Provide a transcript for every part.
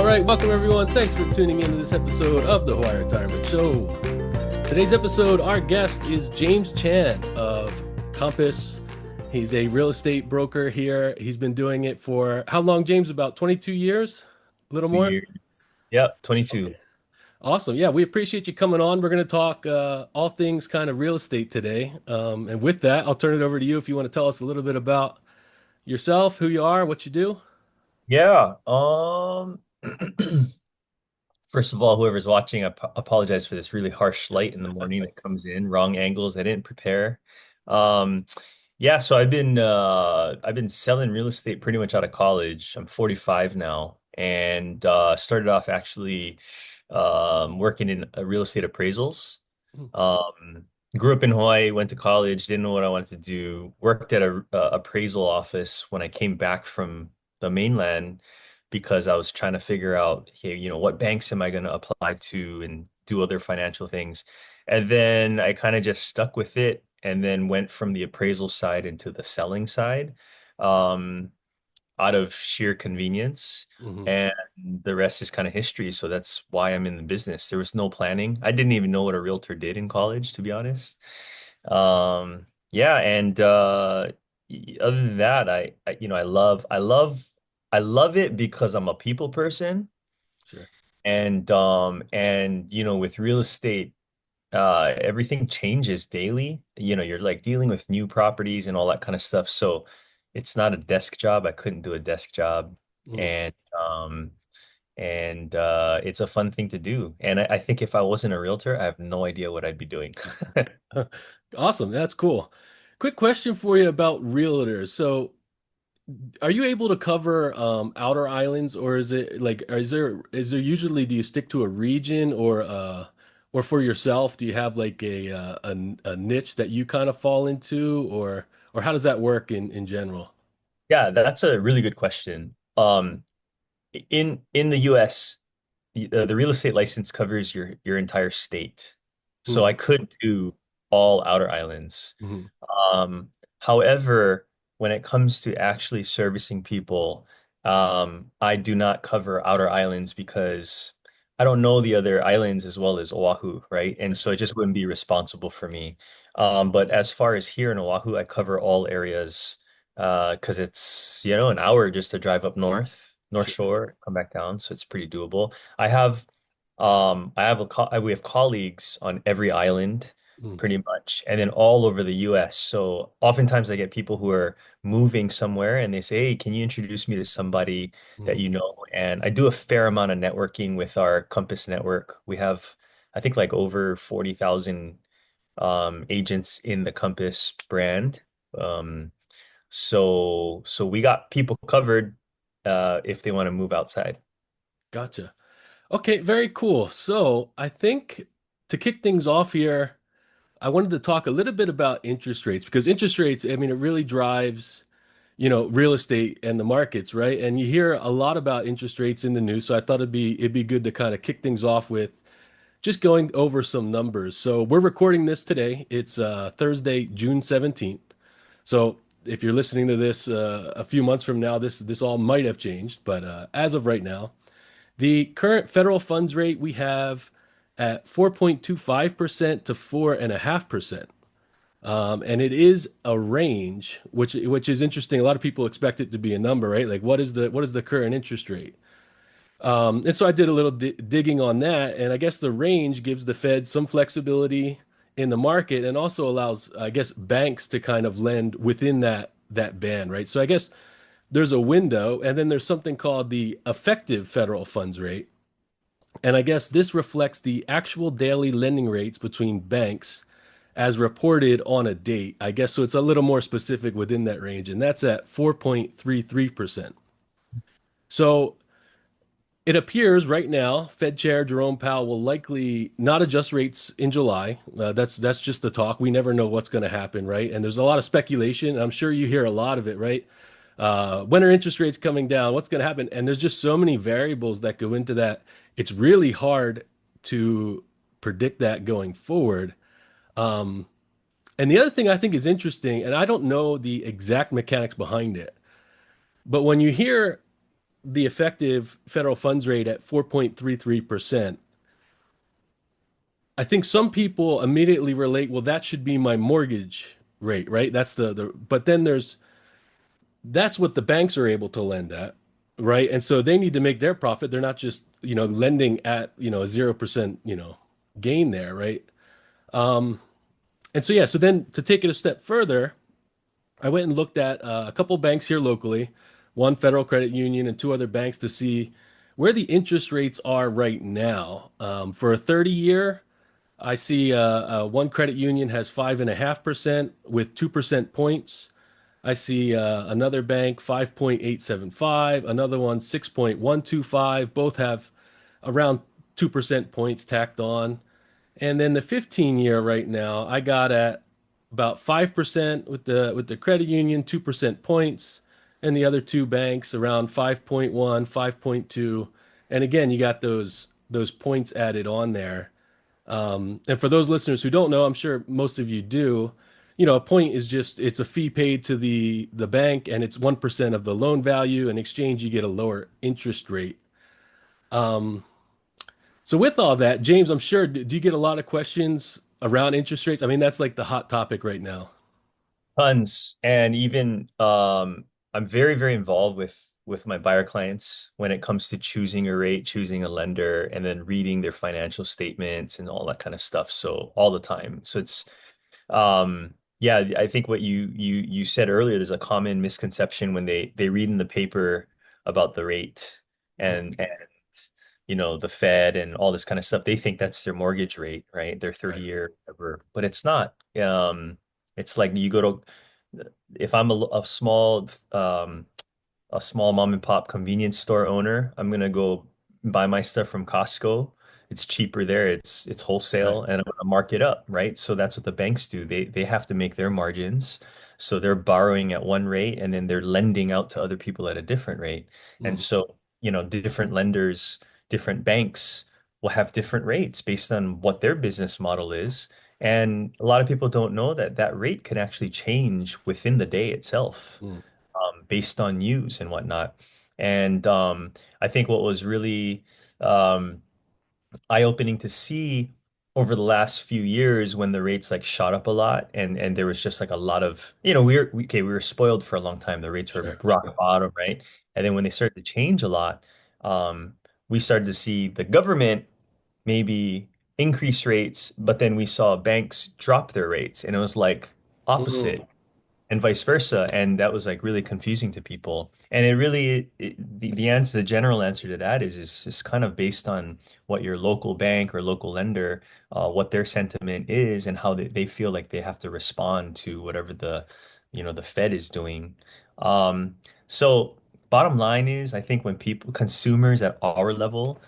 right, welcome everyone. Thanks for tuning into this episode of the Hawaii Retirement Show. Today's episode, our guest is James Chan of Compass. He's a real estate broker here. He's been doing it for how long, James? About 22 years? A little more? Years. Yep, Okay. 22. Awesome. Yeah, we appreciate you coming on. We're going to talk all things kind of real estate today. And with that, I'll turn it over to you if you want to tell us a little bit about yourself, who you are, what you do. Yeah. First of all, whoever's watching, apologize for this really harsh light in the morning that comes in, wrong angles. I didn't prepare. Um, yeah, so I've been selling real estate pretty much out of college. I'm 45 now, and started off actually working in real estate appraisals. Mhm. Um, Grew up in Hawaii, went to college, didn't know what I wanted to do. Worked at a appraisal office when I came back from the mainland because I was trying to figure out, hey, what banks am I going to apply to and do other financial things. And then I kind of just stuck with it and then went from the appraisal side into the selling side. Um, out of sheer convenience. Mhm. And the rest is kind of history. So that's why I'm in the business. There was no planning. I didn't even know what a realtor did in college, to be honest. Yeah, and other than that, I love it because I'm a people person. Sure. And with real estate, everything changes daily. You're like dealing with new properties and all that kind of stuff. So it's not a desk job. I couldn't do a desk job. Mhm. And it's a fun thing to do. And I think if I wasn't a realtor, I have no idea what I'd be doing. Awesome. That's cool. Quick question for you about realtors. So, are you able to cover outer islands, or is it like, is there usually, do you stick to a region, or for yourself, do you have like a niche that you kind of fall into, or how does that work in general? Yeah, that's a really good question. In the US, the real estate license covers your entire state. So Hmm. I could do all outer islands. Hmm. Um, However, when it comes to actually servicing people, I do not cover outer islands because I don't know the other islands as well as Oahu, right? And so it just wouldn't be responsible for me. But as far as here in Oahu, I cover all areas because it's, an hour just to drive up North Sure. Shore, come back down, so it's pretty doable. We have colleagues on every island Mm. pretty much, and then all over the US. So oftentimes I get people who are moving somewhere and they say, "Hey, can you introduce me to somebody that Mhm. you know?" And I do a fair amount of networking with our Compass network. We have, I think, like over 40,000 agents in the Compass brand. So we got people covered if they want to move outside. Gotcha. Okay, very cool. So, I think to kick things off here, I wanted to talk a little bit about interest rates because interest rates, I mean, it really drives, real estate and the markets, right? And you hear a lot about interest rates in the news, so I thought it'd be good to kind of kick things off with just going over some numbers. So we're recording this today. It's Thursday, June 17th. So if you're listening to this a few months from now, this all might have changed, but as of right now, the current federal funds rate we have at 4.25% to 4.5%. And it is a range, which is interesting. A lot of people expect it to be a number, right? Like what is the current interest rate? And so I did a little digging on that, and I guess the range gives the Fed some flexibility in the market, and also allows, I guess, banks to kind of lend within that band, right? So I guess there's a window, and then there's something called the effective federal funds rate, and I guess this reflects the actual daily lending rates between banks as reported on a date. I guess so it's a little more specific within that range, and that's at 4.33%. So it appears right now, Fed Chair Jerome Powell will likely not adjust rates in July. That's just the talk. We never know what's going to happen, right? And there's a lot of speculation. I'm sure you hear a lot of it, right? When are interest rates coming down? What's going to happen? And there's just so many variables that go into that. It's really hard to predict that going forward. Um, and the other thing I think is interesting, and I don't know the exact mechanics behind it, but when you hear the effective federal funds rate at 4.33%, I think some people immediately relate, well, that should be my mortgage rate, right? That's but then that's what the banks are able to lend at, right? And so they need to make their profit. They're not just, lending at, a 0%, gain there, right? And so, yeah, so then to take it a step further, I went and looked at a couple banks here locally, one Federal Credit Union and two other banks to see where the interest rates are right now. For a 30-year, I see one credit union has 5.5% with 2% points. I see another bank 5.875, another one 6.125. Both have around 2% points tacked on. And then the 15-year right now, I got at about 5% with the credit union, 2% points, and the other two banks around 5.1, 5.2. And again, you got those points added on there. And for those listeners who don't know, I'm sure most of you do, a point is just it's a fee paid to the bank and it's 1% of the loan value. In exchange, you get a lower interest rate. Um, so with all that, James, I'm sure, do you get a lot of questions around interest rates? I mean, that's like the hot topic right now. Tons. And even I'm very, very involved with my buyer clients when it comes to choosing a rate, choosing a lender, and then reading their financial statements and all that kind of stuff. So all the time. So it's yeah, I think what you said earlier, there's a common misconception when they read in the paper about the rate and the Fed and all this kind of stuff. They think that's their mortgage rate, right? Their Right. 30-year whatever, but it's not. It's like you go to if I'm a small mom and pop convenience store owner, I'm gonna go buy my stuff from Costco. It's cheaper there. It's Right. wholesale, and I'm gonna mark it up, right? So that's what the banks do. They have to make their margins. So they're borrowing at one rate, and then they're lending out to other people at a different rate. And Mhm. so, different lenders, different banks will have different rates based on what their business model is. And a lot of people don't know that that rate can actually change within the day itself Mm. based on news and whatnot. And I think what was really um, eye-opening to see over the last few years when the rates like shot up a lot and there was just like a lot of we were spoiled for a long time. The rates were Sure. rock bottom, right? And then when they started to change a lot, um, we started to see the government maybe increase rates, but then we saw banks drop their rates, and it was like Mm. opposite and vice versa. And that was like really confusing to people. And it really, the answer, the general answer to that is just kind of based on what your local bank or local lender, what their sentiment is and how they feel like they have to respond to whatever the Fed is doing. Um, so bottom line is, I think when consumers at our level,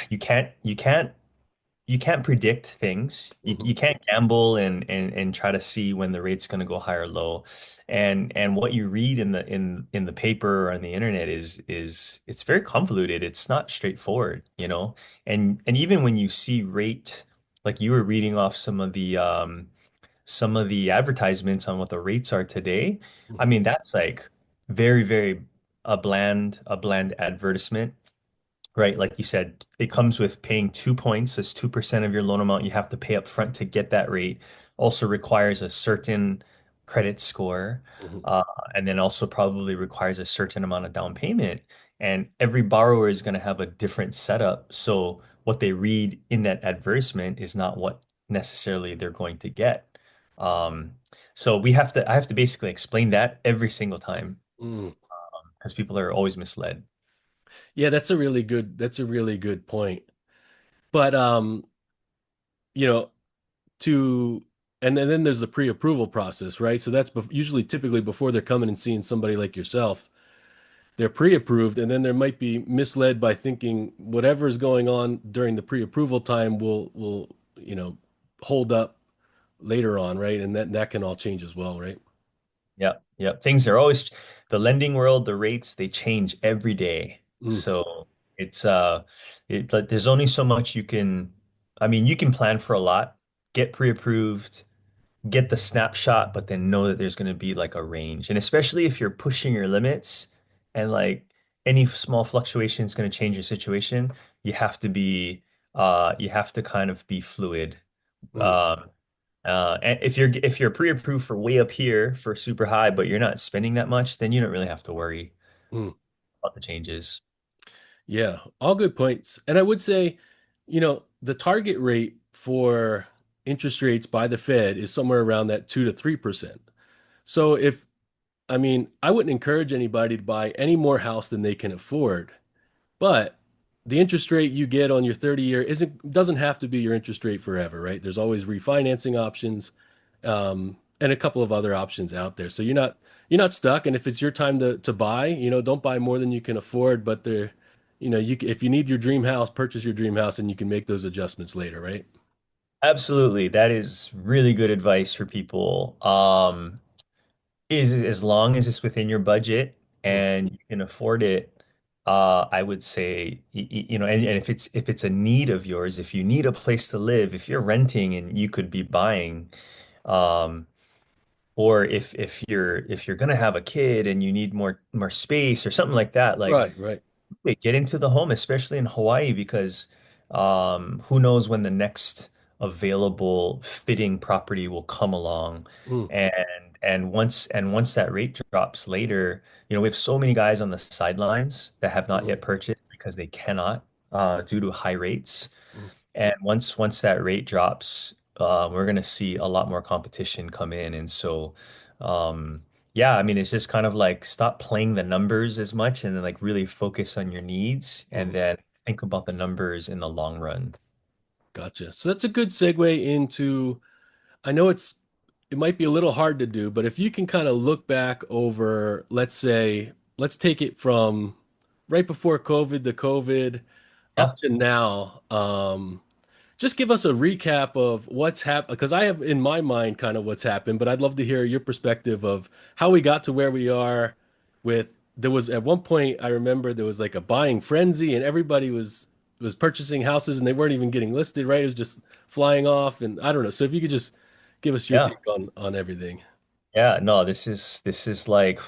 you can't predict things. You Mhm. you can't gamble and try to see when the rate's going to go high or low. And what you read in the paper or on the internet is it's very convoluted. It's not straightforward. And even when you see rate, like you were reading off some of the advertisements on what the rates are today, I Mhm. mean that's like very, very a bland advertisement. Right, like you said, it comes with paying 2 points. That's 2% of your loan amount you have to pay up front to get that rate. Also requires a certain credit score, Mhm. uh, and then also probably requires a certain amount of down payment. And every borrower is going to have a different setup. So what they read in that advertisement is not what necessarily they're going to get. Um, so I have to basically explain that every single time Mm. because people are always misled. Yeah, that's a really good point. But you know, to and then there's the pre-approval process, right? So that's usually typically before they're coming and seeing somebody like yourself. They're pre-approved, and then they might be misled by thinking whatever is going on during the pre-approval time will hold up later on, right? And that can all change as well, right? Yep, yep. Things are always the lending world, the rates, they change every day. Mm. So it's like there's only so much I mean, you can plan for a lot, get pre-approved, get the snapshot, but then know that there's going to be like a range. And especially if you're pushing your limits and like any small fluctuation is going to change your situation. You have to be you have to kind of be fluid. Mm, Um, and if you're pre-approved for way up here for super high, but you're not spending that much, then you don't really have to worry mm. about the changes. Yeah, all good points. And I would say, the target rate for interest rates by the Fed is somewhere around that 2 to 3%. So I mean, I wouldn't encourage anybody to buy any more house than they can afford. But the interest rate you get on your 30-year doesn't have to be your interest rate forever, right? There's always refinancing options, and a couple of other options out there. So you're not stuck. And if it's your time to buy, don't buy more than you can afford. But if you need your dream house, purchase your dream house, and you can make those adjustments later, right? Absolutely. That is really good advice for people. Is as long as it's within your budget Mm, and you can afford it, I would say, and if it's a need of yours, if you need a place to live, if you're renting and you could be buying, um, or if you're gonna have a kid and you need more space or something like that, like right, right. get into the home, especially in Hawaii, because who knows when the next available fitting property will come along. Mm, And once that rate drops later, we have so many guys on the sidelines that have not mhm, yet purchased because they cannot due to high rates. mm, And once that rate drops, we're going to see a lot more competition come in. And so, yeah, I mean, it's just kind of like stop playing the numbers as much and then like really focus on your needs and mhm. then think about the numbers in the long run. Gotcha. So that's a good segue into. I know it might be a little hard to do, but if you can kind of look back over, let's take it from right before COVID to COVID up Yeah. to now. Just give us a recap of what's happened, because I have in my mind kind of what's happened, but I'd love to hear your perspective of how we got to where we are there was at one point I remember there was like a buying frenzy and everybody was purchasing houses and they weren't even getting listed, right? It was just flying off and I don't know. So if you could just give us your Yeah. take on everything. Yeah. No, this is like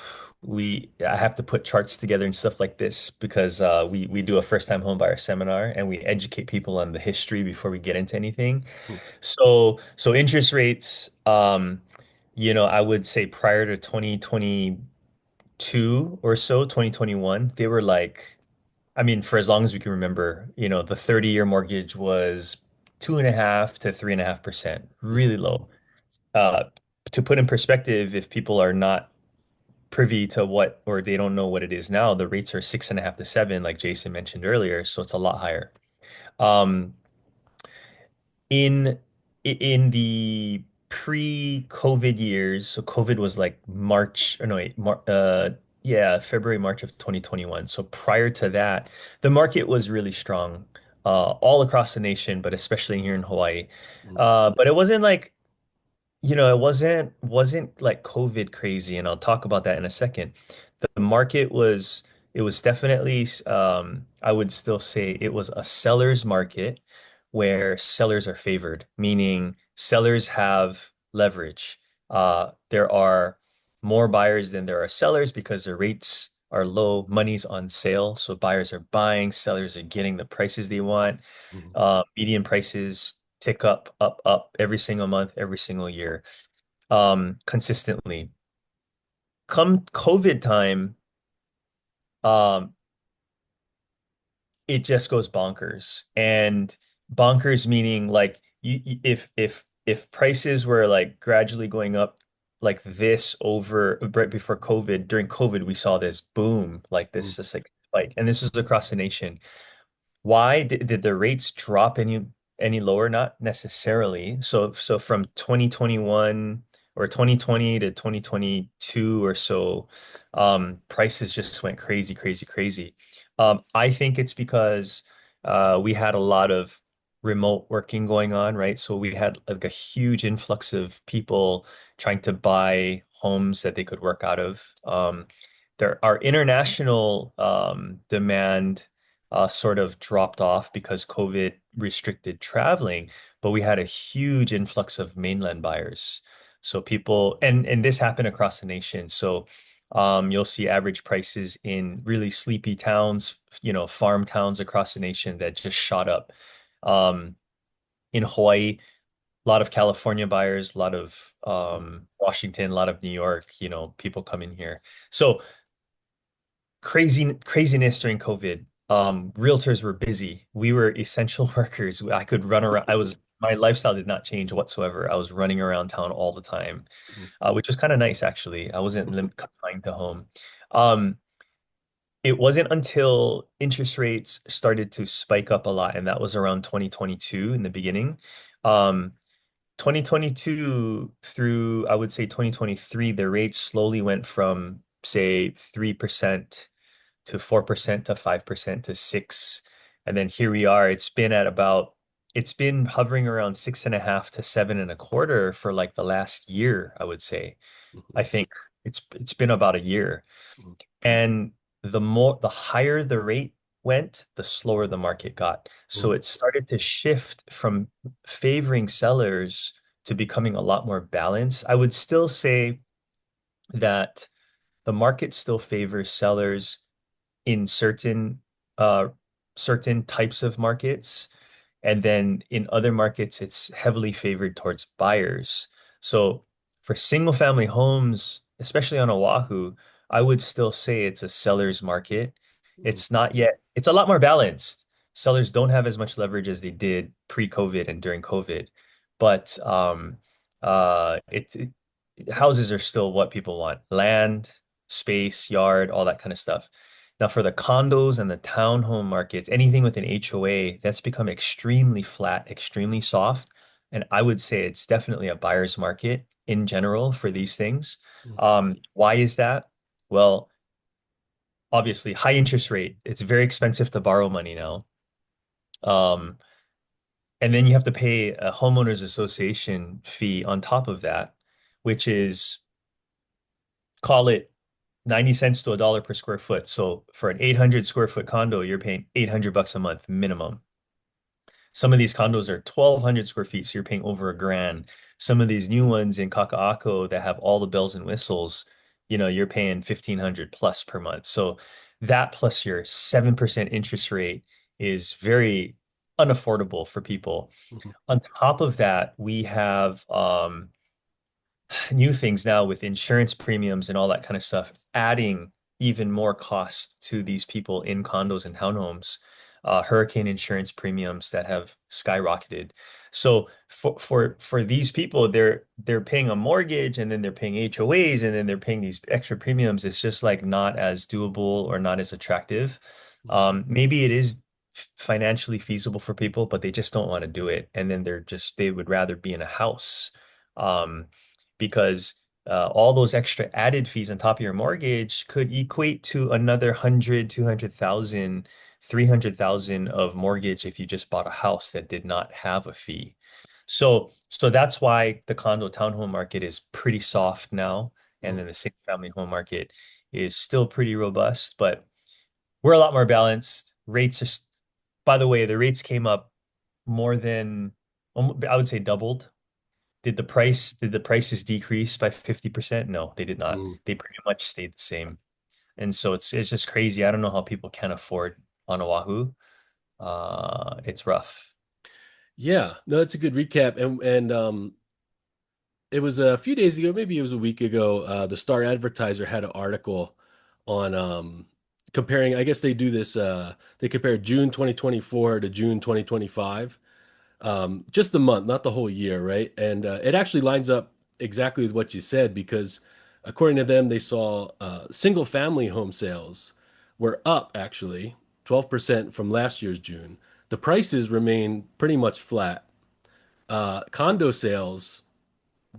I have to put charts together and stuff like this because we do a first time home buyer seminar and we educate people on the history before we get into anything. Hmm, So interest rates, I would say prior to 2022 or so, 2021, they were like, I mean, for as long as we can remember, the 30-year mortgage was 2.5 to 3.5%, hmm, really low. Uh, to put in perspective, if people are not privy to what, or they don't know what it is now, the rates are 6.5 to 7, like Jason mentioned earlier, so it's a lot higher. Um, in the pre-COVID years, so COVID was like March, or no, wait, yeah, February, March of 2021. So prior to that, the market was really strong, all across the nation, but especially here in Hawaii. hmm, But it wasn't like it wasn't like COVID crazy, and I'll talk about that in a second. The market was it was definitely I would still say it was a seller's market where sellers are favored, meaning sellers have leverage. There are more buyers than there are sellers because their rates are low, money's on sale, so buyers are buying, sellers are getting the prices they want. hmm, Median prices tick up, up, up every single month, every single year, consistently. Come COVID time, um, it just goes bonkers. And bonkers meaning like if prices were like gradually going up like this over right before COVID, during COVID, we saw this boom, like hmm, this just like spike. And this is across the nation. Why did the rates drop any lower? Not necessarily. So from 2021 or 2020 to 2022 or so, prices just went crazy, crazy, crazy. I think it's because we had a lot of remote working going on, right? So we had like a huge influx of people trying to buy homes that they could work out of. Our international demand sort of dropped off because COVID restricted traveling, but we had a huge influx of mainland buyers. So people, and this happened across the nation. So You'll see average prices in really sleepy towns, farm towns across the nation that just shot up. Um, in Hawaii, a lot of California buyers, a lot of Washington, a lot of New York, people come in here. So craziness during COVID. Realtors were busy. We were essential workers. I could run around. My lifestyle did not change whatsoever. I was running around town all the time, which was kind of nice actually. I wasn't confined to home. Um, it wasn't until interest rates started to spike up a lot, and that was around 2022 in the beginning. Um, 2022 through, I would say 2023, the rates slowly went from, say, 3% to 4% to 5% to 6. And then here we are. It's been hovering around 6.5 to 7.25 for like the last year, I would say. I think it's been about a year. And the higher the rate went, the slower the market got. So it started to shift from favoring sellers to becoming a lot more balanced. I would still say that the market still favors sellers in uh certain types of markets. And then in other markets, it's heavily favored towards buyers. So for single family homes, especially on Oahu, I would still say it's a seller's market. It's not yet, it's a lot more balanced. Sellers don't have as much leverage as they did pre-COVID and during COVID. But houses are still what people want: land, space, yard, all that kind of stuff. Now, for the condos and the townhome markets, anything with an HOA, that's become extremely flat, extremely soft. And I would say it's definitely a buyer's market in general for these things. Why is that? Well, obviously, high interest rate. It's very expensive to borrow money now. Um, and then you have to pay a homeowners association fee on top of that, which is, call it 90 cents to a dollar per square foot. So for an 800 square foot condo, you're paying $800 a month minimum. Some of these condos are 1,200 square feet, so you're paying over a grand. Some of these new ones in Kaka'ako that have all the bells and whistles, you're paying 1,500 plus per month. So that plus your 7% interest rate is very unaffordable for people. On top of that, we have new things now with insurance premiums and all that kind of stuff, adding even more cost to these people in condos and townhomes, hurricane insurance premiums that have skyrocketed. So for these people, they're paying a mortgage and then they're paying HOAs and then they're paying these extra premiums. It's just like not as doable or not as attractive. Maybe it is financially feasible for people, but they just don't want to do it. And then they would rather be in a house. Um, because all those extra added fees on top of your mortgage could equate to another 100, 200,000, 300,000 of mortgage if you just bought a house that did not have a fee. So that's why the condo townhome market is pretty soft now, and then the single family home market is still pretty robust, but we're a lot more balanced. By the way, the rates came up more than, I would say doubled. Did the prices decrease by 50%? No, they did not. They pretty much stayed the same. And so it's just crazy. I don't know how people can afford on Oahu. It's rough. Yeah, no, that's a good recap. And it was a few days ago, maybe it was a week ago. The Star Advertiser had an article on comparing. I guess they do this. They compare June 2024 to June 2025, just the month, not the whole year, right? And it actually lines up exactly with what you said because according to them, they saw single family home sales were up actually 12% from last year's June. The prices remain pretty much flat. Condo sales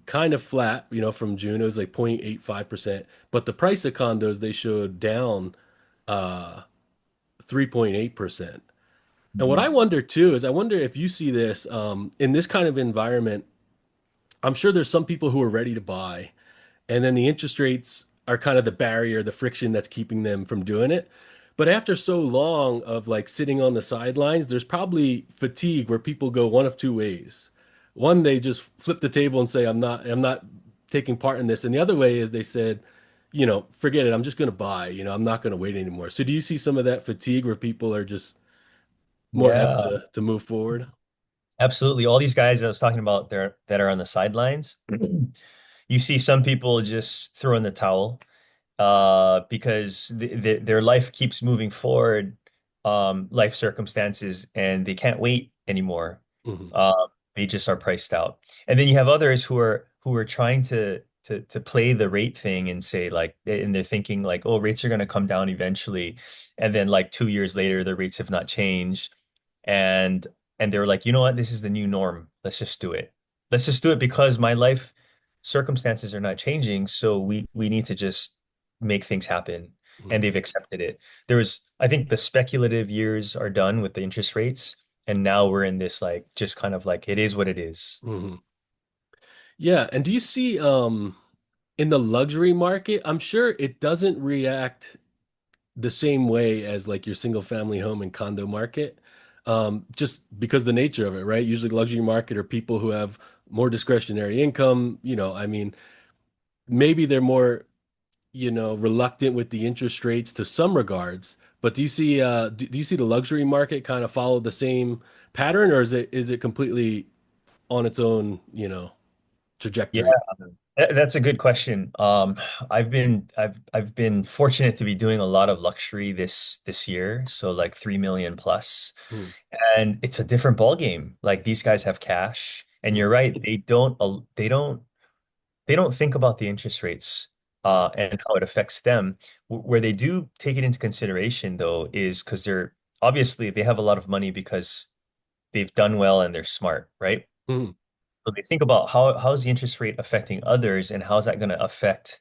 kind of flat, from June. It was like 0.85%, but the price of condos they showed down 3.8%. And what I Mhm. wonder too is I wonder if you see this in this kind of environment. I'm sure there's some people who are ready to buy, and then the interest rates are kind of the barrier, the friction that's keeping them from doing it. But after so long of like sitting on the sidelines, there's probably fatigue where people go one of two ways. One, they just flip the table and say, I'm not taking part in this. And the other way is they said, forget it. I'm just going to buy, I'm not going to wait anymore. So do you see some of that fatigue where people are just more apt Yeah, to move forward? absolutely. All these guys I was talking about there that are on the sidelines, you see some people just throw in the towel because their life keeps moving forward, life circumstances, and they can't wait anymore. Hmm. They just are priced out. And then you have others who are trying to play the rate thing and say like, and they're thinking like, oh, rates are going to come down eventually, and then like 2 years later, the rates have not changed, and they were like, you know what, this is the new norm. Let's just do it. Let's just do it because my life circumstances are not changing, so we need to just make things happen. And they've accepted it. There was, I think the speculative years are done with the interest rates, and now we're in this like just kind of like it is what it is. Hmm. Yeah. And do you see in the luxury market, I'm sure it doesn't react the same way as like your single family home and condo market. Just because the nature of it, right? Usually luxury market are people who have more discretionary income, I mean, maybe they're more, reluctant with the interest rates to some regards. But do you see the luxury market kind of follow the same pattern, or is it completely on its own, Yeah, trajectory? that's a good question. I've been fortunate to be doing a lot of luxury this year, so like 3 million plus. Mm, And it's a different ball game. Like these guys have cash, and mm, you're right, they don't think about the interest rates mm, and how it affects them. Where they do take it into consideration though is because they're obviously they have a lot of money because they've done well and they're smart, right? mm, So they think about how's the interest rate affecting others and how is it going to affect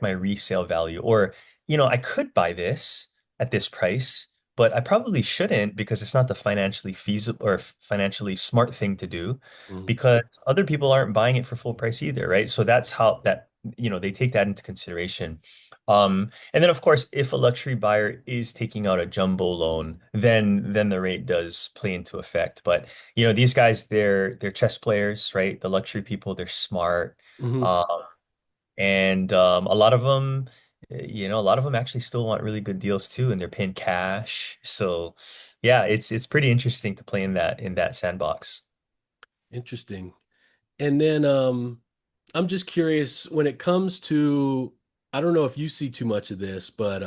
my resale value? Or, I could buy this at this price, but I probably shouldn't because it's not the financially feasible or financially smart thing to do mm, because other people aren't buying it for full price either, right? So that's how they take that into consideration. And then of course, if a luxury buyer is taking out a jumbo loan, then the rate does play into effect. But these guys, they're chess players, right? The luxury people, they're smart. mhm. Um, and a lot of them actually still want really good deals too, and they're paying cash. So yeah, it's pretty interesting to play in that sandbox. Interesting. And then I'm just curious when it comes to, I don't know if you see too much of this, but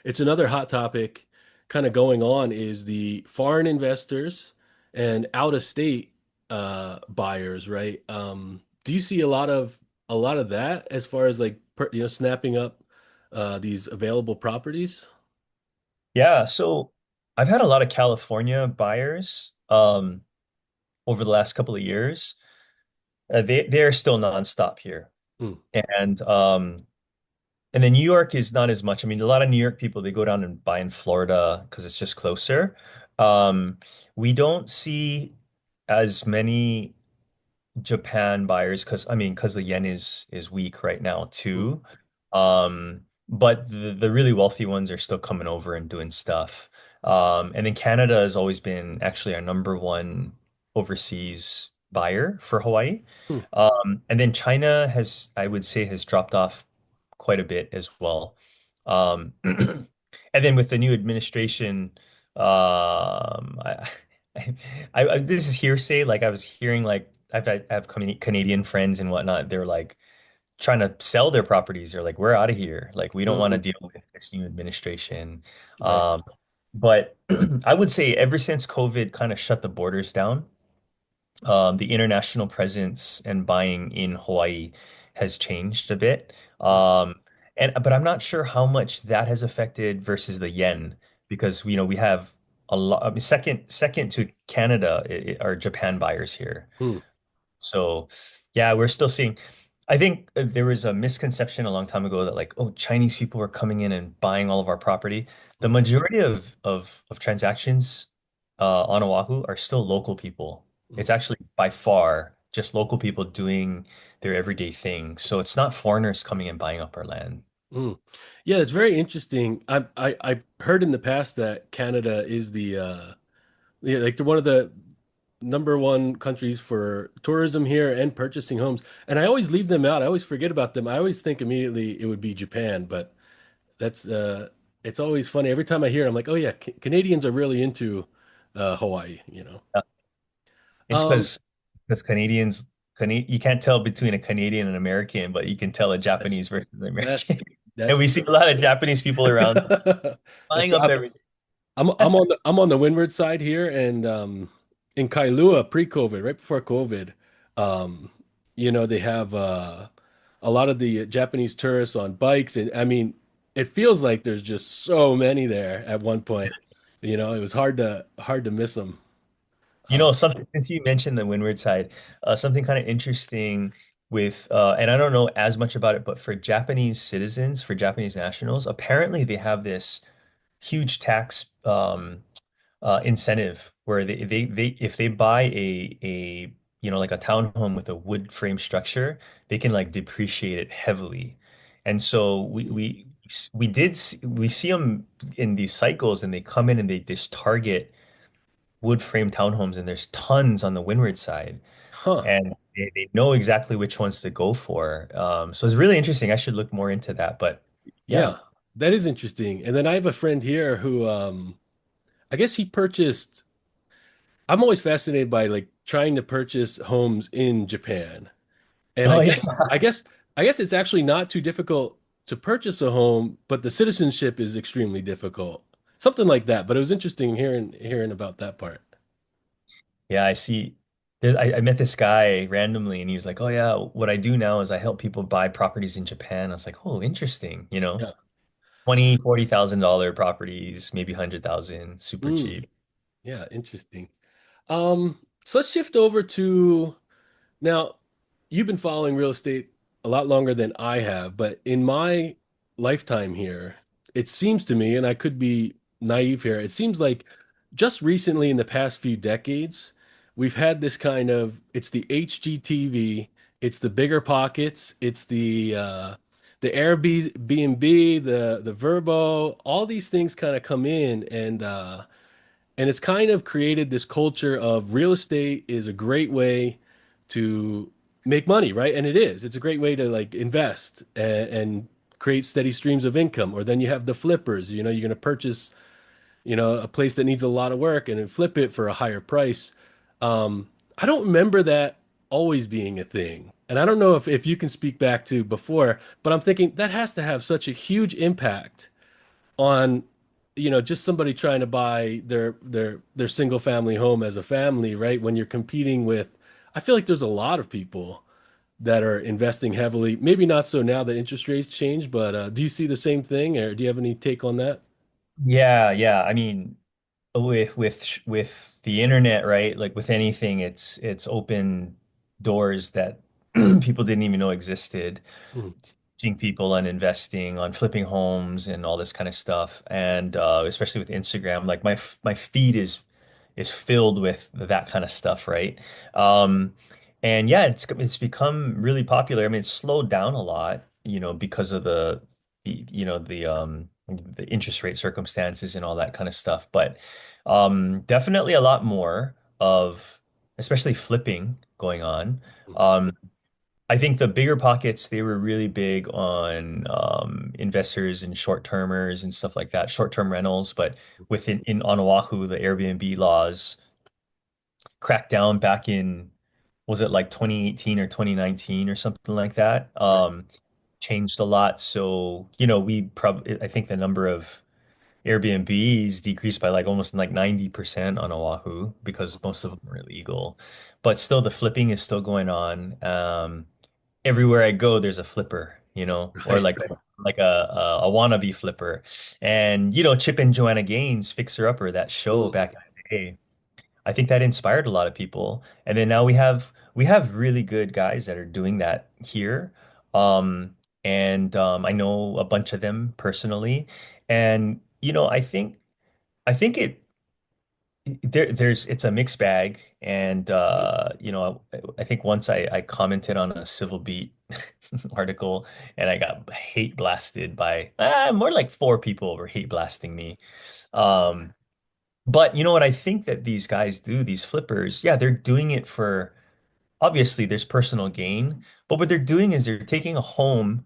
it's another hot topic kind of going on is the foreign investors and out of state buyers, right? Do you see a lot of that as far as like snapping up these available properties? Yeah, so I've had a lot of California buyers over the last couple of years. They're still nonstop here. Hmm. And then New York is not as much. I mean, a lot of New York people they go down and buy in Florida because it's just closer. Um, we don't see as many Japan buyers because the yen is weak right now Hmm. too. But the really wealthy ones are still coming over and doing stuff. And then Canada has always been actually our number one overseas buyer for Hawaii. Hmm. And then China I would say, has dropped off quite a bit as well. And then with the new administration, this is hearsay. Like I was hearing, like I have Canadian friends and whatnot. They're like trying to sell their properties. They're like, we're out of here. Like we don't want to Hmm. deal with this new administration. Right. Um, but I would say ever since COVID kind of shut the borders down, the international presence and buying in Hawaii has changed a bit. But I'm not sure how much that has affected versus the yen because we have a lot. I mean, second to Canada are Japan buyers here. Hmm. So yeah, we're still seeing. I think there was a misconception a long time ago that like, oh, Chinese people were coming in and buying all of our property. The Hmm. majority of transactions on Oahu are still local people. It's Hmm. actually by far just local people doing their everyday thing. So it's not foreigners coming and buying up our land. Mm. Yeah, it's very interesting. I've heard in the past that Canada is the yeah, like the one of the number one countries for tourism here and purchasing homes. And I always leave them out. I always forget about them. I always think immediately it would be Japan, but that's it's always funny. Every time I hear it, I'm like, oh yeah, Canadians are really into Hawaii, you know. Uh, It's Um, because you can't tell between a Canadian and American, but you can tell a that's Japanese versus an that's American. And that's we see true. a lot of Japanese people around That's flying true. up every day. I'm on the windward side here, and in Kailua pre-COVID, right before COVID, um, they have a lot of the Japanese tourists on bikes, and I mean, it feels like there's just so many there at one point. It was hard to miss them. Something since you mentioned the windward side, something kind of interesting and I don't know as much about it, but for Japanese citizens, for Japanese nationals, apparently they have this huge tax incentive where they if they buy like a townhome with a wood frame structure, they can like depreciate it heavily. And so we see them in these cycles, and they come in and they just target wood frame townhomes, and there's tons on the windward side, Huh. and they know exactly which ones to go for. So it's really interesting. I should look more into that. But yeah. Yeah, that is interesting. And then I have a friend here who, I guess he purchased. I'm always fascinated by like trying to purchase homes in Japan. And I Oh yeah. guess, I guess, I guess it's actually not too difficult to purchase a home, but the citizenship is extremely difficult. Something like that. But it was interesting hearing about that part. Yeah, I see. I met this guy randomly, and he was like, "Oh yeah, what I do now is I help people buy properties in Japan." I was like, "Oh, interesting. Yeah. 20, $40,000 properties, maybe 100,000, super Mm, cheap." yeah, interesting. So let's shift over to now, you've been following real estate a lot longer than I have, but in my lifetime here, it seems to me, and I could be naive here, it seems like just recently in the past few decades, we've had this kind of it's the HGTV, it's the bigger pockets, it's the Airbnb, the Verbo, all these things kind of come in and it's kind of created this culture of real estate is a great way to make money, right? And it is. It's a great way to like invest and create steady streams of income. Or then you have the flippers, you're going to purchase, a place that needs a lot of work and then flip it for a higher price. I don't remember that always being a thing. And I don't know if you can speak back to before, but I'm thinking that has to have such a huge impact on just somebody trying to buy their single family home as a family, right? When you're competing with, I feel like there's a lot of people that are investing heavily. Maybe not so now that interest rates change, but do you see the same thing, or do you have any take on that? Yeah, yeah. I mean, with the internet, right? Like with anything, it's open doors that people didn't even know existed. Mm, Teaching people on investing, on flipping homes, and all this kind of stuff. And especially with Instagram, like my feed is filled with that kind of stuff, right? Um, and yeah, it's become really popular. I mean, it's slowed down a lot, because of the interest rate circumstances and all that kind of stuff. But definitely a lot more of especially flipping going on. mm, Um, I think the bigger pockets, they were really big on investors and short-termers and stuff like that, short-term rentals. But on Oahu, the Airbnb laws cracked down back in, was it like 2018 or 2019 or something like that? right. Changed a lot. So, I think the number of Airbnbs decreased by like almost like 90% on Oahu because most of them are illegal. But still, the flipping is still going on. Everywhere I go, there's a flipper, or Right, like right. like a wannabe flipper. And Chip and Joanna Gaines, Fixer Upper, that show Mm, back in the day, I think that inspired a lot of people. And then now we have really good guys that are doing that here. Um, and I know a bunch of them personally. And I think it's a mixed bag. And I think once I commented on a Civil Beat article, and I got hate blasted by more like four people were hate blasting me. Um But you know what I think that these guys do, these flippers, yeah, they're doing it for obviously there's personal gain, but what they're doing is they're taking a home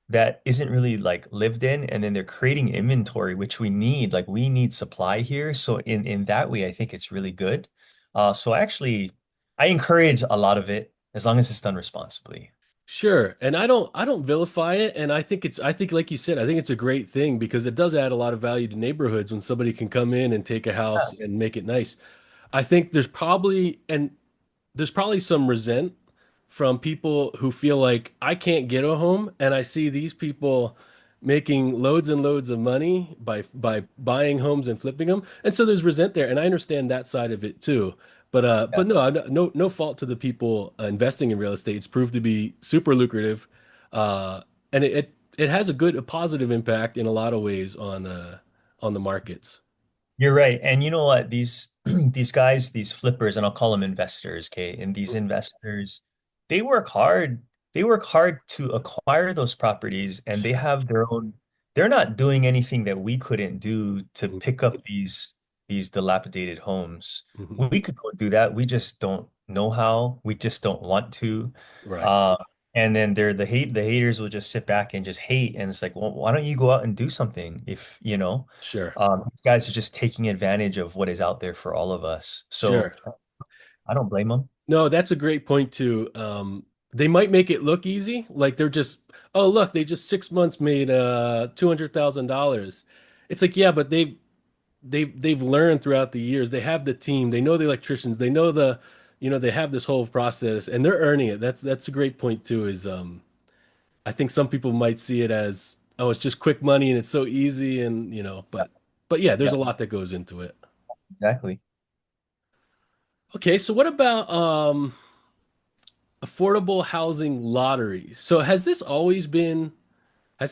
that isn't really like lived in and then they're creating inventory, which we need. Like we need supply here. So in that way, I think it's really good. So actually I encourage a lot of it as long as it's done responsibly. Sure. And I don't vilify it, and I think like you said, I think it's a great thing because it does add a lot of value to neighborhoods when somebody can come in and take a house and make it nice. I think there's probably some resent from people who feel like I can't get a home, and I see these people making loads and loads of money by buying homes and flipping them, and so there's resent there, and I understand that side of it too. Yeah. But no, no fault to the people investing in real estate. It's proved to be super lucrative, uh, and it has a positive impact in a lot of ways on the markets. You're right. And you know what? These these guys, these flippers, and I'll call them investors, okay? And these investors, they work hard. They work hard to acquire those properties and they have their own, they're not doing anything that we couldn't do to pick up these dilapidated homes. Mhm. We could go do that. We just don't know how. We just don't want to. Right. Uh, and then the haters will just sit back and just hate. And it's like, well, why don't you go out and do something if, you know? Sure. These guys are just taking advantage of what is out there for all of us. So Sure. I don't blame them. No, that's a great point too. They might make it look easy, like they're just, oh look, they just 6 months made $200,000. It's like, yeah, but they've learned throughout the years. They have the team, they know the electricians, they know they have this whole process and they're earning it. That's a great point too, is I think some people might see it as, oh, it's just quick money and it's so easy and but yeah, there's Yeah, a lot that goes into it. exactly. Okay, so what about affordable housing lotteries? So has this always been a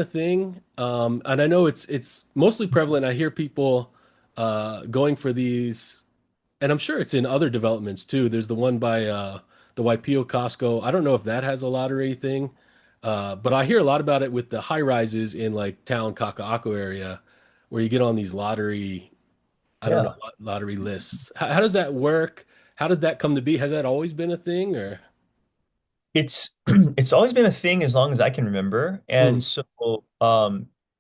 thing? And I know it's mostly prevalent. I hear people going for these, and I'm sure it's in other developments too. There's the one by the Waipio Costco. I don't know if that has a lottery thing, but I hear a lot about it with the high rises in like town Kaka'ako area, where you get on these lottery, I don't know, Yeah. lottery lists. How does that work? How did that come to be? Has that always been a thing, or? It's it's always been a thing as long as I can remember. Hmm. And so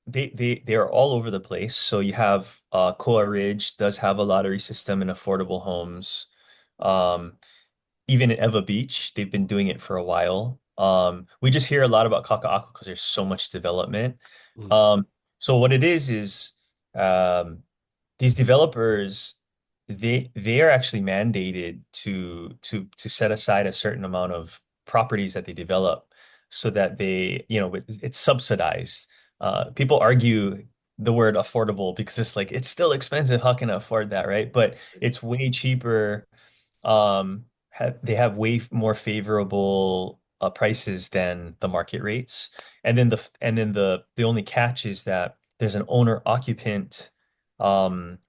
they are all over the place. So you have Koa Ridge does have a lottery system in affordable homes. Um, Even at Eva Beach, they've been doing it for a while. We just hear a lot about Kaka'ako because there's so much development. Hmm. Um, so what it is um, these developers they are actually mandated to set aside a certain amount of properties that they develop so that they, you know, it's subsidized. People argue the word affordable because it's like it's still expensive. How can I afford that, right? But it's way cheaper they have way more favorable prices than the market rates. And then the only catch is that there's an owner occupant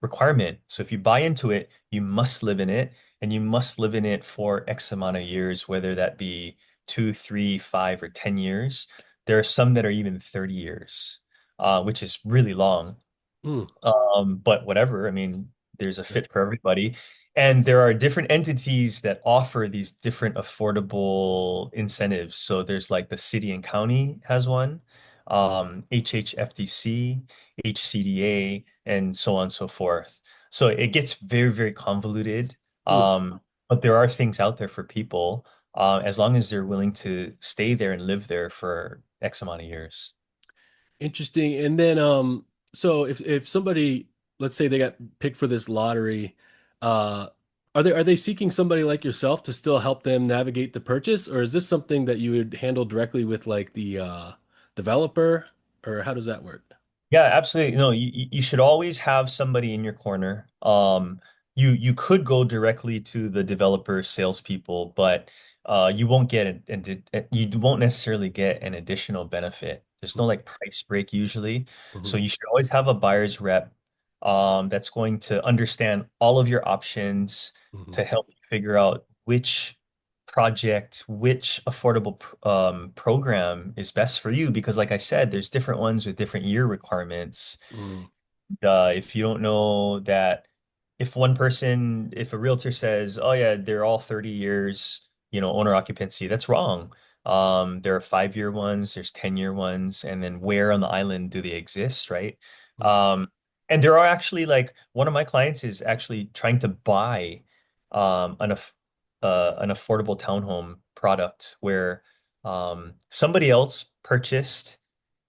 requirement. So if you buy into it, you must live in it and you must live in it for X amount of years, whether that be 2, 3, 5, or 10 years. There are some that are even 30 years, which is really long. Hmm. But whatever, I mean, there's a fit for everybody. And there are different entities that offer these different affordable incentives. So there's like the city and county has one, HHFDC, HCDA, and so on and so forth. So it gets very, very convoluted. Hmm. But there are things out there for people, as long as they're willing to stay there and live there for X amount of years. Interesting. And then, so if somebody, let's say they got picked for this lottery, uh, are they seeking somebody like yourself to still help them navigate the purchase, or is this something that you would handle directly with like the developer, or how does that work? Yeah, absolutely. No, you should always have somebody in your corner. You could go directly to the developer salespeople, but you won't get you won't necessarily get an additional benefit. There's no like price break usually. So Mhm. you should always have a buyer's rep that's going to understand all of your options Mhm. to help you figure out which project, which affordable program is best for you. Because, like I said, there's different ones with different year requirements. Mhm. If you don't know that, if a realtor says, "Oh yeah, they're all 30 years, owner occupancy," that's wrong. There are 5-year ones, there's 10-year ones, and then where on the island do they exist, right? Mm. Um, and there are actually like one of my clients is actually trying to buy an affordable townhome product where somebody else purchased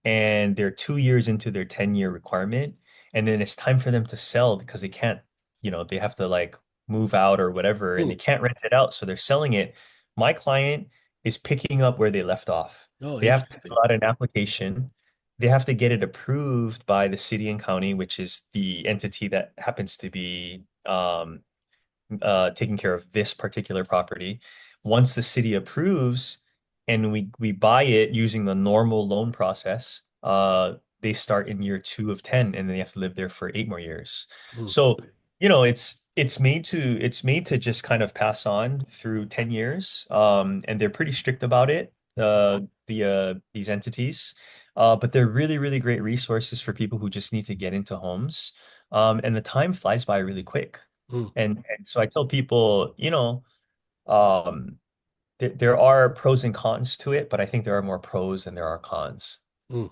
and they're 2 years into their 10-year requirement. And then it's time for them to sell because they can't, they have to like move out or whatever, and they Mm. can't rent it out. So they're selling it. My client is picking up where they left off. Oh, They have to fill interesting. out an application. They have to get it approved by the city and county, which is the entity that happens to be taking care of this particular property. Once the city approves and we buy it using the normal loan process, they start in year 2 of 10, and then they have to live there for 8 more years. Mm. So, it's made to just kind of pass on through 10 years. And they're pretty strict about it, these entities. But they're really, really great resources for people who just need to get into homes. And the time flies by really quick. Mm. And so I tell people, um, there are pros and cons to it, but I think there are more pros than there are cons. Mm.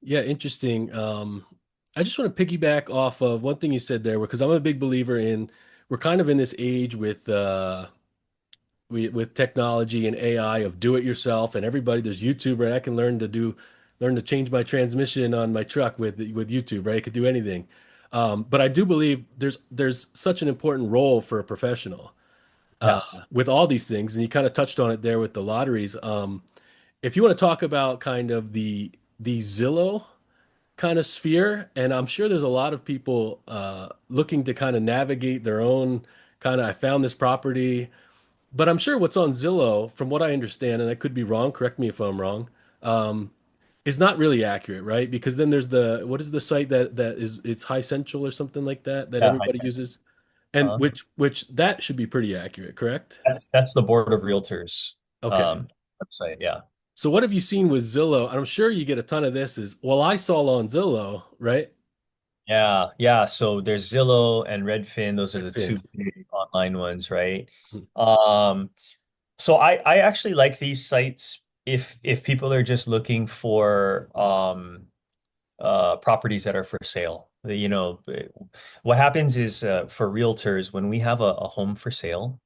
Yeah, interesting. I just want to piggyback off of one thing you said there, because I'm a big believer in we're kind of in this age with with technology and AI of do it yourself, and everybody there's YouTube, right? I can learn to change my transmission on my truck with YouTube, right? I could do anything. But I do believe there's such an important role for a professional uh, Yeah. with all these things, and you kind of touched on it there with the lotteries. If you want to talk about kind of the Zillow kind of sphere, and I'm sure there's a lot of people looking to kind of navigate their own kind of I found this property, but I'm sure what's on Zillow, from what I understand, and I could be wrong, correct me if I'm wrong, um, is not really accurate, right? Because then there's the what is the site that is it's High Central or something like that that Yeah, I everybody think. uses, and Uh, which that should be pretty accurate, correct? that's the Board of Realtors Okay. um, website. Yeah. So what have you seen with Zillow? And I'm sure you get a ton of this is, well, I saw on Zillow, right? Yeah. Yeah. So there's Zillow and Redfin. Those are the Redfin. two big online ones, right? Hmm. Um, so I actually like these sites if people are just looking for properties that are for sale. What happens is for realtors, when we have a home for sale,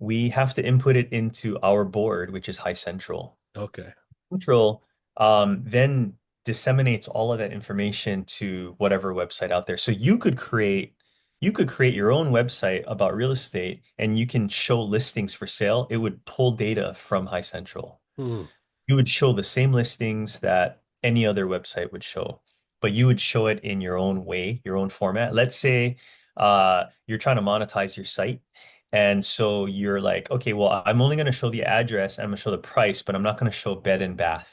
we have to input it into our board, which is High Central. Okay. Central then disseminates all of that information to whatever website out there. So you could create your own website about real estate, and you can show listings for sale. It would pull data from High Central. Hmm. You would show the same listings that any other website would show, but you would show it in your own way, your own format. Let's say you're trying to monetize your site. And so you're like, okay, well, I'm only going to show the address, I'm going to show the price, but I'm not going to show bed and bath.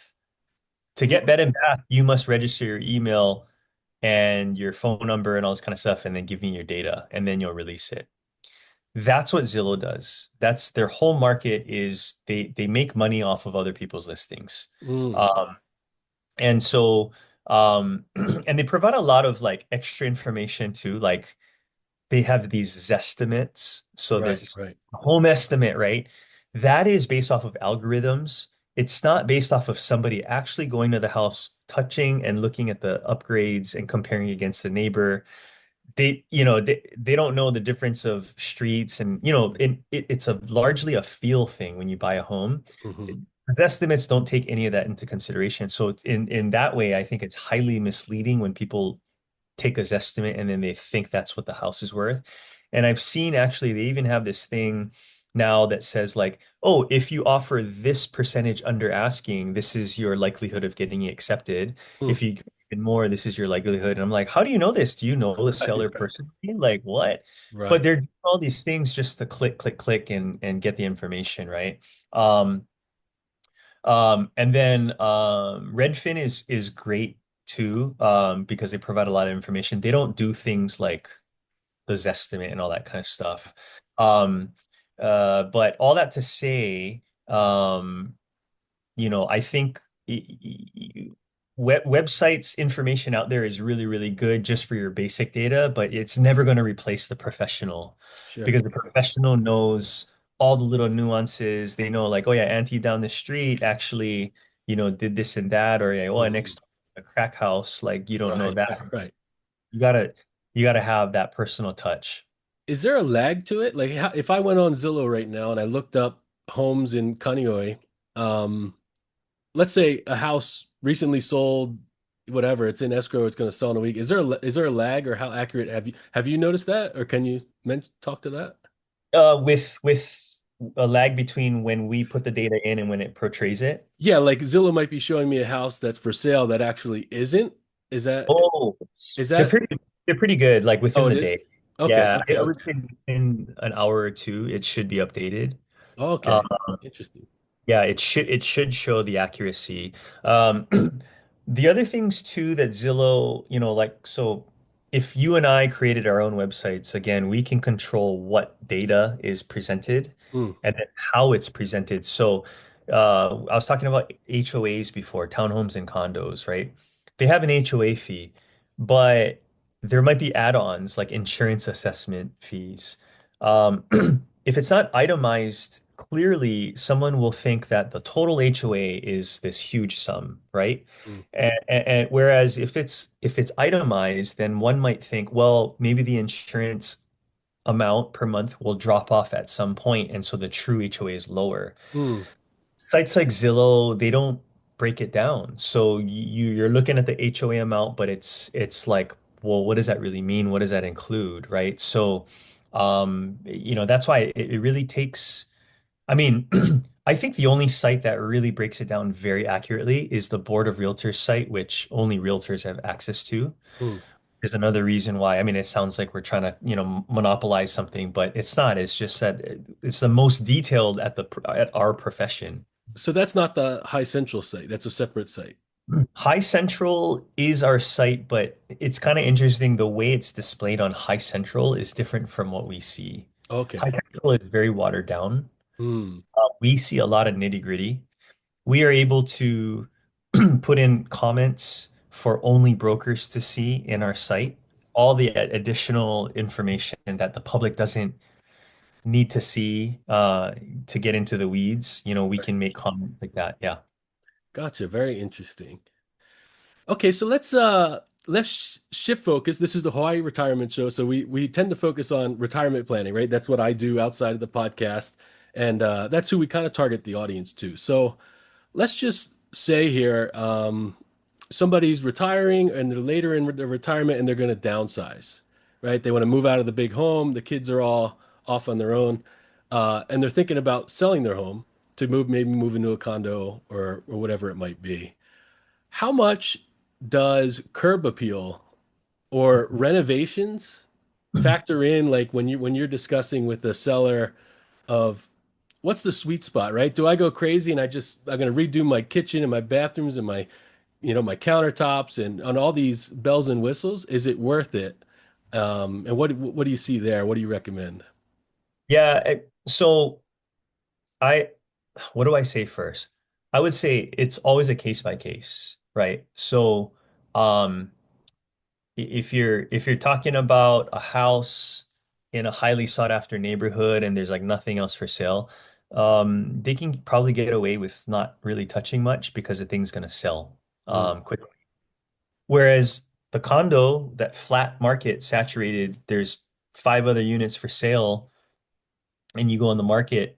To get bed and bath, you must register your email and your phone number and all this kind of stuff, and then give me your data, and then you'll release it. That's what Zillow does. That's their whole market is they make money off of other people's listings. Mm. Um, and so and they provide a lot of like extra information too. Like they have these Zestimates. So there's Right, this right. home estimate, right? That is based off of algorithms. It's not based off of somebody actually going to the house, touching and looking at the upgrades and comparing against the neighbor. They don't know the difference of streets, and it's a largely a feel thing when you buy a home. Hmm. His estimates don't take any of that into consideration. So in that way, I think it's highly misleading when people take a estimate and then they think that's what the house is worth. And I've seen actually they even have this thing now that says like, oh, if you offer this percentage under asking, this is your likelihood of getting it accepted. Hmm. If you give more, this is your likelihood. And I'm like, how do you know this? Do you know the Right, seller right. personally? Like what? But Right. they're doing all these things just to click, click, click and get the information, right? Um, and then Redfin is great too, because they provide a lot of information. They don't do things like the Zestimate and all that kind of stuff. Um, but all that to say, I think websites information out there is really, really good just for your basic data, but it's never going to replace the professional Sure. because the professional knows all the little nuances. They know like, oh yeah, auntie down the street actually, did this and that, or yeah, oh, Mhm. next door is a crack house. Like you don't know Right, that. right, right. You gotta, you gotta have that personal touch. Is there a lag to it? Like, if I went on Zillow right now and I looked up homes in Kaneohe, um, let's say a house recently sold, whatever, it's in escrow, it's going to sell in a week. Is there a lag, or how accurate have you noticed that, or can you talk to that? With a lag between when we put the data in and when it portrays it. Yeah, like Zillow might be showing me a house that's for sale that actually isn't. Is that Oh, is they're that? pretty good, like Oh, within it the is. day. Okay, Yeah, okay, I would okay, say within an hour or two, it should be updated. Uh, okay. Interesting. yeah, it should show the accuracy. Um, the other things too that Zillow, like so if you and I created our own websites, again, we can control what data is presented Mm, and then how it's presented. So I was talking about HOAs before, townhomes and condos, right? They have an HOA fee, but there might be add-ons like insurance assessment fees. Um, if it's not itemized clearly, someone will think that the total HOA is this huge sum, right? mm, And whereas if it's itemized, then one might think, well, maybe the insurance amount per month will drop off at some point, and so the true HOA is lower. mm, Sites like Zillow, they don't break it down. So you're looking at the HOA amount, but it's like, well, what does that really mean? What does that include, right? So, that's why it really takes. I mean, I think the only site that really breaks it down very accurately is the Board of Realtors site, which only realtors have access to. mm. There's another reason why. I mean, it sounds like we're trying to, monopolize something, but it's not. It's just that it's the most detailed at our profession. So that's not the High Central site. That's a separate site. High Central is our site, but it's kind of interesting. The way it's displayed on High Central is different from what we see. High Okay. Central is very watered down. Hmm. We see a lot of nitty-gritty. We are able to put in comments for only brokers to see in our site, all the additional information that the public doesn't need to see to get into the weeds. We Right. can make comments like that. Yeah. Gotcha. Very interesting. Okay, so let's shift focus. This is the Hawaii Retirement Show, so we tend to focus on retirement planning, right? That's what I do outside of the podcast, and that's who we kind of target the audience to. So let's just say here, somebody's retiring and they're later in their retirement and they're going to downsize, right? They want to move out of the big home. The kids are all off on their own, and they're thinking about selling their home to maybe move into a condo or whatever it might be. How much does curb appeal or renovations factor in, like when you're discussing with the seller of what's the sweet spot, right? Do I go crazy and I'm going to redo my kitchen and my bathrooms and my countertops and on all these bells and whistles? Is it worth it? And what do you see there? What do you recommend? Yeah. So I, what do I say first? I would say it's always a case by case, right? So, um, if you're talking about a house in a highly sought after neighborhood and there's like nothing else for sale, they can probably get away with not really touching much because the thing's gonna sell Mm, quickly. Whereas the condo, that flat market saturated, there's five other units for sale, and you go on the market.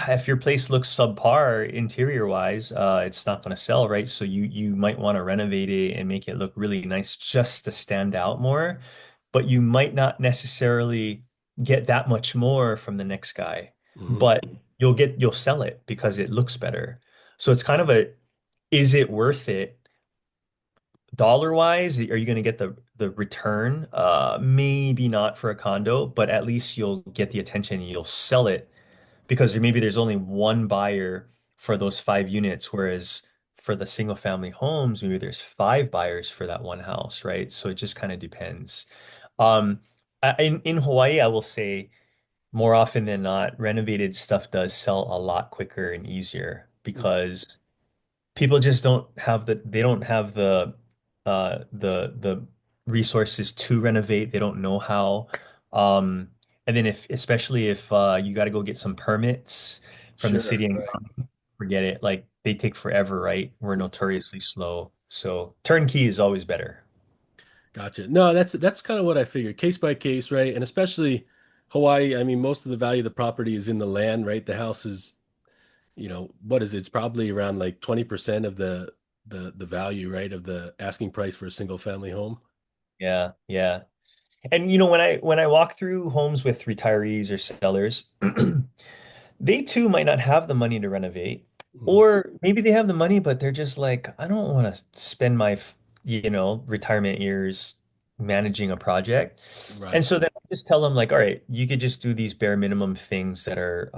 If your place looks subpar interior wise, it's not going to sell, right? So you might want to renovate it and make it look really nice just to stand out more, but you might not necessarily get that much more from the next guy, mhm, but you'll sell it because it looks better. So it's kind of is it worth it? Dollar wise, are you going to get the return? Maybe not for a condo, but at least you'll get the attention and you'll sell it because maybe there's only one buyer for those five units, whereas for the single family homes, maybe there's five buyers for that one house, right? So it just kind of depends. Um, in Hawaii, I will say more often than not, renovated stuff does sell a lot quicker and easier mm, because people just don't have the resources to renovate. They don't know how. And then if especially if you got to go get some permits from the Sure, city and right. county, forget it. Like they take forever, right? We're notoriously slow. So turnkey is always better. Gotcha. No, that's kind of what I figured. Case by case, right? And especially Hawaii, I mean, most of the value of the property is in the land, right? The house is, what is it? It's probably around like 20% of the value, right, of the asking price for a single family home. Yeah, yeah. And when I walk through homes with retirees or sellers, they too might not have the money to renovate, Mhm. or maybe they have the money, but they're just like, I don't want to spend my, retirement years managing a project. And Right. so then I just tell them like, all right, you could just do these bare minimum things that are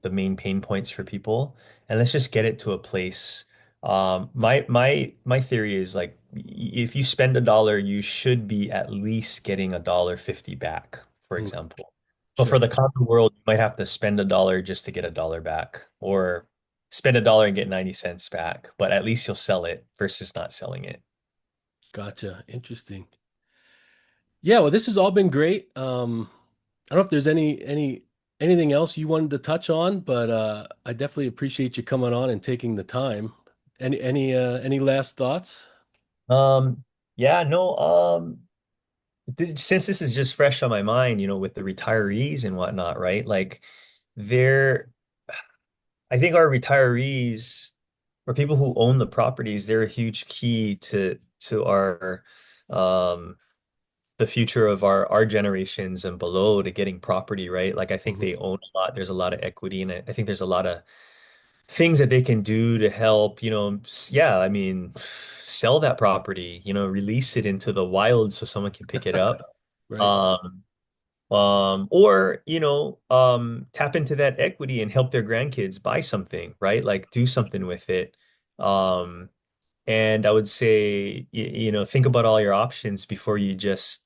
the main pain points for people, and let's just get it to a place. My theory is like, if you spend $1, you should be at least getting $1.50 back, for Mm, example. But for sure. the condo world, you might have to spend $1 just to get $1 back, or spend $1 and get 90 cents back. But at least you'll sell it versus not selling it. Gotcha. Interesting. Yeah, well, this has all been great. I don't know if there's anything else you wanted to touch on, but I definitely appreciate you coming on and taking the time. Any last thoughts? Um, yeah, no, since this is just fresh on my mind, with the retirees and whatnot, right? Like, they're, I think our retirees or people who own the properties, they're a huge key to our um the future of our generations and below to getting property, right? Like I think Mhm. they own a lot. There's a lot of equity, and I think there's a lot of things that they can do to help, yeah, I mean, sell that property, release it into the wild so someone can pick it up. Right. Um, or, tap into that equity and help their grandkids buy something, right? Like do something with it. Um, and I would say, think about all your options before you just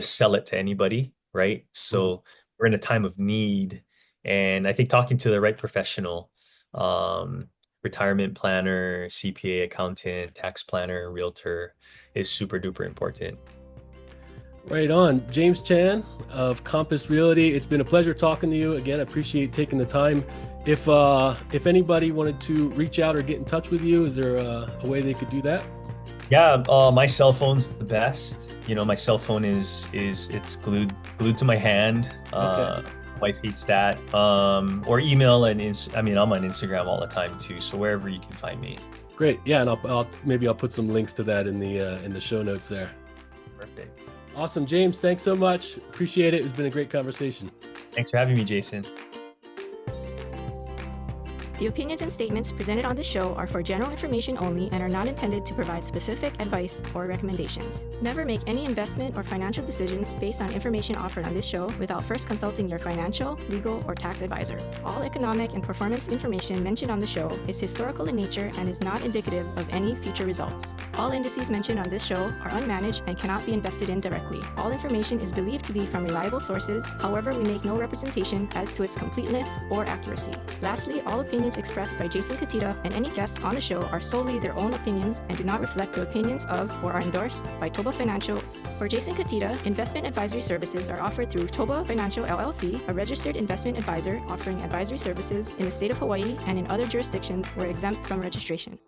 sell it to anybody, right? Mhm. So we're in a time of need, and I think talking to the right professional, um, retirement planner, CPA, accountant, tax planner, realtor is super duper important. Right on. James Chan of Compass Realty. It's been a pleasure talking to you. Again, I appreciate taking the time. If anybody wanted to reach out or get in touch with you, is there a way they could do that? Yeah, my cell phone's the best. My cell phone is it's glued to my hand. Okay. Wife hates that. Or email I mean, I'm on Instagram all the time too. So wherever you can find me. Great. Yeah, and maybe I'll put some links to that in the show notes there. Perfect. Awesome, James. Thanks so much. Appreciate it. It's been a great conversation. Thanks for having me, Jason. The opinions and statements presented on this show are for general information only and are not intended to provide specific advice or recommendations. Never make any investment or financial decisions based on information offered on this show without first consulting your financial, legal, or tax advisor. All economic and performance information mentioned on the show is historical in nature and is not indicative of any future results. All indices mentioned on this show are unmanaged and cannot be invested in directly. All information is believed to be from reliable sources, however, we make no representation as to its completeness or accuracy. Lastly, all opinions expressed by Jason Katita and any guests on the show are solely their own opinions and do not reflect the opinions of or are endorsed by Toba Financial. For Jason Katita, investment advisory services are offered through Toba Financial LLC, a registered investment advisor offering advisory services in the state of Hawaii and in other jurisdictions where exempt from registration.